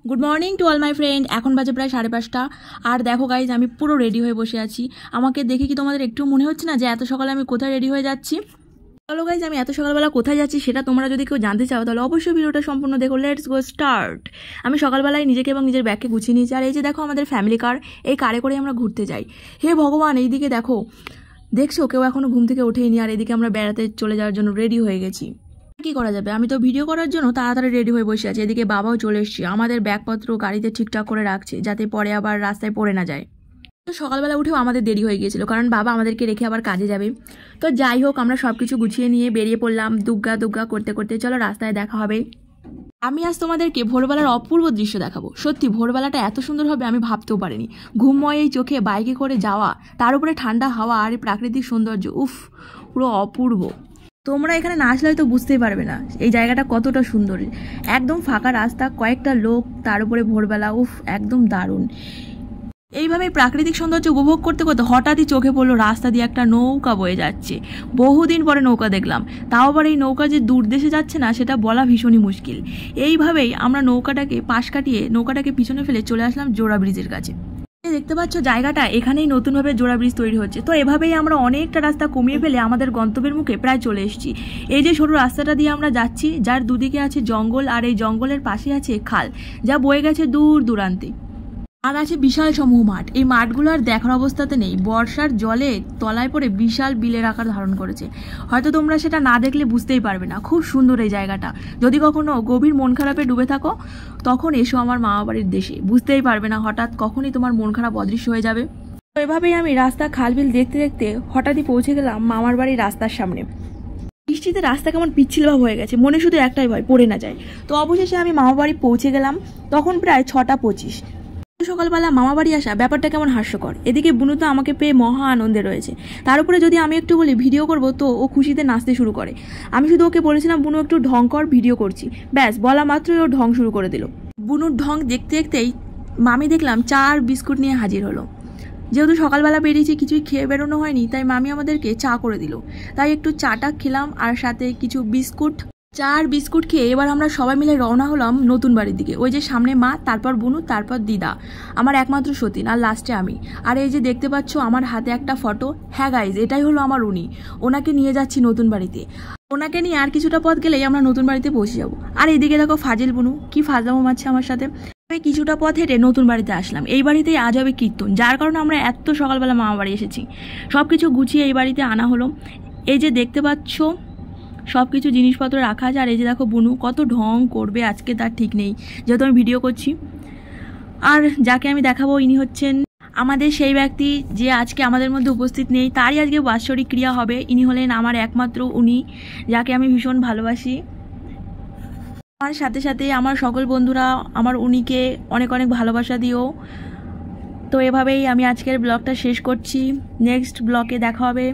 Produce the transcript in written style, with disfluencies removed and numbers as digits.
Good morning to all my friend. এখন বাজে প্রায় 5:30 আর দেখো গাইজ আমি পুরো রেডি হয়ে বসে আছি। আমাকে দেখে কি তোমাদের একটু মনে হচ্ছে না যে এত সকালে আমি কোথায় রেডি হয়ে যাচ্ছি? চলো গাইজ, আমি এত সকালবেলা কোথায় যাচ্ছি সেটা তোমরা যদি কেউ জানতে চাও তাহলে অবশ্যই ভিডিওটা সম্পূর্ণ দেখো। Let's go start. আমি সকালবেলায় নিজেকে এবং নিজের ব্যাগকে গুছিয়ে নিয়েছি। আর এই যে দেখো আমাদের ফ্যামিলি কার, এই কারে করে আমরা ঘুরতে যাই। হে ভগবান, এইদিকে দেখো, দেখছো কেউ এখনো ঘুম থেকে ওঠেনি আর এদিকে আমরা বেড়াতে চলে যাওয়ার জন্য রেডি হয়ে গেছি। কি করা যাবে, আমি তো ভিডিও করার জন্য তাড়াতাড়ি রেডি হয়ে বসে আছি। এদিকে বাবাও চলে এসেছে, আমাদের ব্যাগপত্র গাড়িতে ঠিকঠাক করে রাখছে যাতে পরে আবার রাস্তায় পড়ে না যায়। তো সকালবেলা উঠেও আমাদের দেরি হয়ে গিয়েছিল কারণ বাবা আমাদেরকে রেখে আবার কাজে যাবে। তো যাই হোক, আমরা সব কিছু গুছিয়ে নিয়ে বেরিয়ে পড়লাম দুগ্গা দুগ্গা করতে করতে। চলো রাস্তায় দেখা হবে। আমি আজ তোমাদেরকে ভোরবেলার অপূর্ব দৃশ্য দেখাবো। সত্যি ভোরবেলাটা এত সুন্দর হবে আমি ভাবতেও পারিনি। ঘুমময় এই চোখে বাইকে করে যাওয়া, তার উপরে ঠান্ডা হাওয়া আর এই প্রাকৃতিক সৌন্দর্য, উফ, পুরো অপূর্ব। তোমরা এখানে না আসলে হয়তো বুঝতেই পারবে না এই জায়গাটা কতটা সুন্দর। একদম ফাঁকা রাস্তা, কয়েকটা লোক, তার উপরে ভোরবেলা, উফ, একদম দারুণ। এইভাবে প্রাকৃতিক সৌন্দর্য উপভোগ করতে করতে হঠাৎই চোখে পড়লো রাস্তা দিয়ে একটা নৌকা বয়ে যাচ্ছে। বহুদিন পরে নৌকা দেখলাম, তাও আবার এই নৌকা যে দূর দেশে যাচ্ছে না সেটা বলা ভীষণই মুশকিল। এইভাবেই আমরা নৌকাটাকে পাশ কাটিয়ে নৌকাটাকে পিছনে ফেলে চলে আসলাম জোড়া ব্রিজের কাছে। দেখতে পাচ্ছ জায়গাটা, এখানেই নতুনভাবে জোড়া ব্রিজ তৈরি হচ্ছে। তো এভাবেই আমরা অনেকটা রাস্তা কমিয়ে ফেলে আমাদের গন্তব্যের মুখে প্রায় চলে এসেছি। এই যে সরু রাস্তাটা দিয়ে আমরা যাচ্ছি, যার দুদিকে আছে জঙ্গল আর এই জঙ্গলের পাশে আছে খাল যা বয়ে গেছে দূর দূরান্তে। আর আছে বিশাল সমূহ মাঠ। এই মাঠগুলো আর দেখার অবস্থাতে নেই, বর্ষার জলে তলায় পড়ে বিশাল বিলের আকার ধারণ করেছে। হয়তো তোমরা সেটা না দেখলে বুঝতেই পারবে না। খুব সুন্দর এই জায়গাটা। যদি কখনো গভীর মন খারাপে ডুবে থাকো তখন এসো আমার মামা বাড়ির দেশে, বুঝতেই পারবে না হঠাৎ কখনই তোমার মন খারাপ অদৃশ্য হয়ে যাবে। তো এভাবেই আমি রাস্তা খাল বিল দেখতে দেখতে হঠাৎই পৌঁছে গেলাম মামার বাড়ির রাস্তার সামনে। বৃষ্টিতে রাস্তা কেমন পিচ্ছিল ভাব হয়ে গেছে, মনে শুধু একটাই ভয় পড়ে না যায়। তো অবশেষে আমি মামা বাড়ি পৌঁছে গেলাম। তখন প্রায় 6:25। সকালবেলা মামা বাড়ি আসা ব্যাপারটা কেমন হাস্যকর। এদিকে বুনু তো আমাকে পেয়ে মহা আনন্দে রয়েছে। তার উপরে যদি আমি একটু বলি ভিডিও করব তো ও খুশিতে নাচতে শুরু করে। আমি শুধু ওকে বলেছিলাম বুনু একটু ঢং কর, ভিডিও করছি, ব্যাস বলা মাত্রই ও ঢং শুরু করে দিল। বুনুর ঢং দেখতে দেখতেই মামি দেখলাম চা আর বিস্কুট নিয়ে হাজির হলো। যেহেতু সকালবেলা বেরিয়েছি, কিছুই খেয়ে বেরোনো হয়নি, তাই মামি আমাদেরকে চা করে দিল। তাই একটু চাটা খেলাম আর সাথে কিছু বিস্কুট। চা আর বিস্কুট খেয়ে এবার আমরা সবাই মিলে রওনা হলাম নতুন বাড়ির দিকে। ওই যে সামনে মা, তারপর বুনু, তারপর দিদা, আমার একমাত্র সতীন, আর লাস্টে আমি। আর এই যে দেখতে পাচ্ছ আমার হাতে একটা ফটো, হ্যাঁ গাইজ এটাই হলো আমার উনি। ওনাকে নিয়ে যাচ্ছি নতুন বাড়িতে। ওনাকে নিয়ে আর কিছুটা পথ গেলেই আমরা নতুন বাড়িতে পৌঁছে যাবো। আর এইদিকে দেখো ফাজিল বুনু কি ফাজলামো মারছে আমার সাথে। আমি কিছুটা পথ হেঁটে নতুন বাড়িতে আসলাম। এই বাড়িতেই আজ হবে কীর্তন, যার কারণে আমরা এত সকালবেলা মামা বাড়ি এসেছি। সব কিছু গুছিয়ে এই বাড়িতে আনা হলো। এই যে দেখতে পাচ্ছ সব কিছু জিনিসপত্র রাখা আছে। আর এই যে দেখো বুনু কত ঢং করবে আজকে তার ঠিক নেই, যেহেতু আমি ভিডিও করছি। আর যাকে আমি দেখাবো ইনি হচ্ছেন আমাদের সেই ব্যক্তি যে আজকে আমাদের মধ্যে উপস্থিত নেই, তারই আজকে বাৎসরিক ক্রিয়া হবে। ইনি হলেন আমার একমাত্র উনি, যাকে আমি ভীষণ ভালোবাসি। আমার সাথে সাথে আমার সকল বন্ধুরা আমার উনিকে অনেক অনেক ভালোবাসা দিও। তো এভাবেই আমি আজকের ব্লগটা শেষ করছি। নেক্সট ব্লগে দেখা হবে।